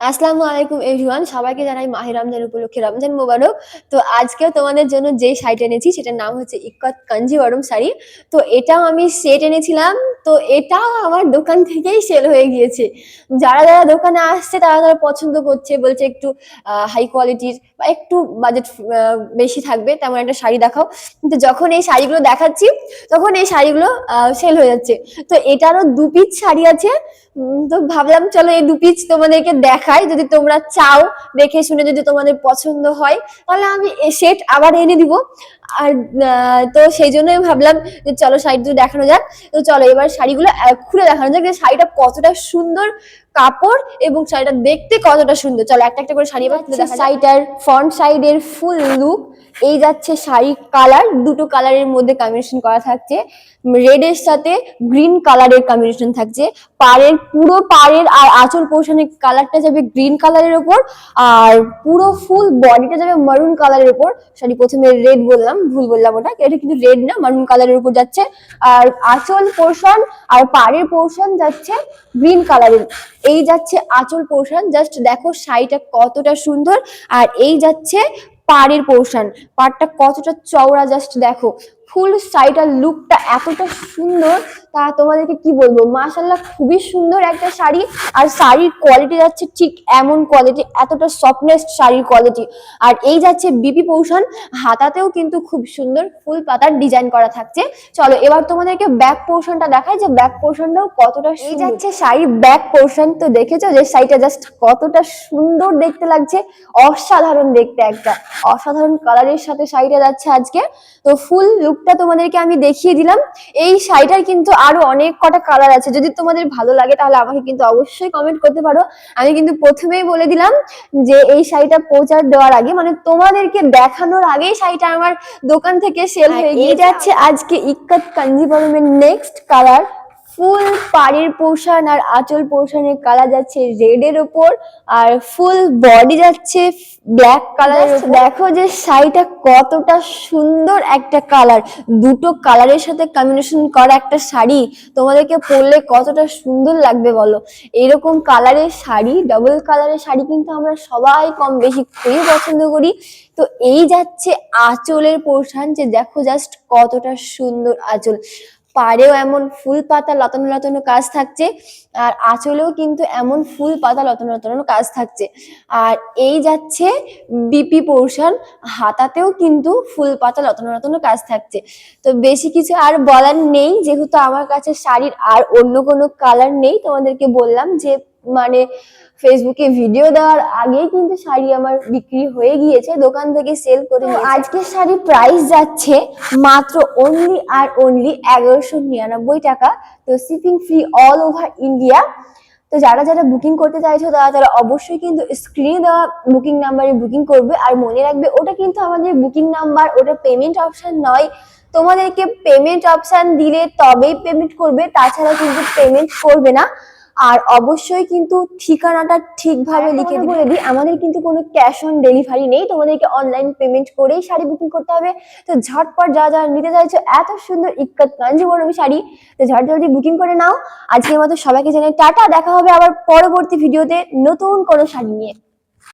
আসসালামু আলাইকুম এভরিওয়ান, সবাইকে জানাই মাহে রমজান উপলক্ষে রমজান মোবারক। তো আজকেও তোমাদের জন্য যেই শাড়িটা এনেছি সেটার নাম হচ্ছে ইক্কত কাঞ্জিবরম শাড়ি। তো এটাও আমি সেট এনেছিলাম। তো এটাও আমার দোকান থেকেই সেল হয়ে গিয়েছে। যারা যারা দোকানে আসছে তারা তারা পছন্দ করছে, বলছে একটু হাই কোয়ালিটির বা একটু বাজেট বেশি থাকবে তেমন একটা শাড়ি দেখাও। কিন্তু যখন এই শাড়িগুলো দেখাচ্ছি তখন এই শাড়িগুলো সেল হয়ে যাচ্ছে। তো এটারও 2 পিস শাড়ি আছে। তো ভাবলাম চলো এই 2 পিস তোমাদেরকে দেখাই, যদি তোমরা চাও দেখে শুনে যদি তোমাদের পছন্দ হয় তাহলে আমি সেট আবার এনে দিব। আর তো সেই জন্যই ভাবলাম যে চলো শাড়িটা দেখানো যাক। তো চলো এবার শাড়িগুলো খুলে দেখানো যাক যে শাড়িটা কতটা সুন্দর কাপড় এবং শাড়িটা দেখতে কতটা সুন্দর। চলো একটা একটা করে শাড়ি এবার খুলে দেখা। শাড়িটার ফ্রন্ট সাইডের ফুল লুক এই যাচ্ছে। শাড়ির কালার দুটো কালারের মধ্যে কম্বিনেশন করা থাকছে, রেডের সাথে গ্রিন কালারের কম্বিনেশন থাকছে। পুরো পাড়ের আর আঁচল পোর্শনের কালারটা যাবে গ্রিন কালারের উপর, আর পুরো ফুল বডিটা যাবে মারুন কালারের উপর। সরি, প্রথমে রেড বললাম, ভুল বললাম, এটা কিন্তু রেড না, মারুন কালারের উপর যাচ্ছে। আর আঁচল পোর্শন আর পাড়ের পোর্শন যাচ্ছে গ্রিন কালারের। এই যাচ্ছে আঁচল পোর্শন, জাস্ট দেখো শাড়িটা কতটা সুন্দর। আর এই যাচ্ছে পাড়ের পোর্শন, পাড়টা কতটা চওড়া জাস্ট দেখো। ফুল শাড়িটার লুকটা এতটা সুন্দর, তা তোমাদেরকে কি বলবো, মাশাআল্লাহ খুবই সুন্দর একটা শাড়ি। আর শাড়ির কোয়ালিটি যাচ্ছে ঠিক এমন কোয়ালিটি, এতটা সফটনেস শাড়ির কোয়ালিটি। আর এই যাচ্ছে বিপি পোর্শন, হাতাতেও কিন্তু খুব সুন্দর ফুল পাতার ডিজাইন করা থাকছে। চলো এবার তোমাদেরকে ব্যাক পোর্শনটা দেখাই যে ব্যাক পোর্শনটাও কতটা। এই যাচ্ছে শাড়ির ব্যাক পোর্শন। তো দেখেছো যে শাড়িটা জাস্ট কতটা সুন্দর দেখতে লাগছে, অসাধারণ দেখতে, একটা অসাধারণ কালারের সাথে শাড়িটা যাচ্ছে আজকে। তো ফুল লুকটা তোমাদেরকে আমি দেখিয়ে দিলাম। এই শাড়িটার কিন্তু আরো অনেক কটা কালার আছে, যদি তোমাদের ভালো লাগে তাহলে আমাকে কিন্তু অবশ্যই কমেন্ট করতে পারো। আমি কিন্তু প্রথমেই বলে দিলাম যে এই শাড়িটা প্রচার দেওয়ার আগে, মানে তোমাদেরকে দেখানোর আগেই শাড়িটা আমার দোকান থেকে সেল হয়ে গিয়ে যাচ্ছে। আজকে ইক্কত কাঞ্জিবরমের নেক্সট কালার, ফুল পাড়ের পোর্শন আর আঁচল পোর্শনের কালার যাচ্ছে রেডের উপর, আর ফুল বডি যাচ্ছে ব্ল্যাক কালার। দেখো যে শাড়িটা কতটা সুন্দর একটা কালার, দুটো কালারের সাথে কম্বিনেশন করা একটা শাড়ি তোমাদেরকে পরলে কতটা সুন্দর লাগবে বলো। এরকম কালারের শাড়ি, ডাবল কালারের শাড়ি কিন্তু আমরা সবাই কম বেশি খুবই পছন্দ করি। তো এই যাচ্ছে আঁচলের পোর্শন, যে দেখো জাস্ট কতটা সুন্দর আঁচল, পাড়েও এমন ফুল পাতা লতানো লতানো কাজ থাকছে, আর আঁচলেও কিন্তু এমন ফুল পাতা লতানো লতানো কাজ থাকছে। আর এই যাচ্ছে বিপি পোর্শন, হাতাতেও কিন্তু ফুল পাতা লতানো লতানো কাজ থাকছে। তো বেশি কিছু আর বলার নেই, যেহেতু আমার কাছে শাড়ির আর অন্য কোনো কালার নেই। তোমাদেরকে বললাম যে মানে ফেসবুকে ভিডিও দেওয়ার আগেই কিন্তু শাড়ি আমার বিক্রি হয়ে গিয়েছে, দোকান থেকে সেল করে। আজকের শাড়ির প্রাইস যাচ্ছে মাত্র অনলি আর অনলি 1199 টাকা। তো shipping free all over India. তো যারা যারা বুকিং করতে চাইছো তারা তারা অবশ্যই কিন্তু স্ক্রিনে দেওয়া বুকিং নাম্বারে বুকিং করবে। আর মনে রাখবে ওটা কিন্তু আমাদের বুকিং নাম্বার, ওটা পেমেন্ট অপশন নয়। তোমাদেরকে পেমেন্ট অপশন দিলে তবেই পেমেন্ট করবে, তাছাড়া কিন্তু পেমেন্ট করবে না। আর অবশ্যই কিন্তু ঠিকানাটা ঠিকভাবে লিখে বলে দিই, আমাদের কিন্তু কোনো ক্যাশ অন ডেলিভারি নেই, তোমাদেরকে অনলাইন পেমেন্ট করেই শাড়ি বুকিং করতে হবে। তো ঝটপট যা যা নিতে চাইছো এত সুন্দর ইক্কত কাঞ্জিবরম শাড়ি, তো ঝট জলদি বুকিং করে নাও। আজকের মতো সবাইকে জানাই টাটা, দেখা হবে আবার পরবর্তী ভিডিওতে নতুন কোনো শাড়ি নিয়ে।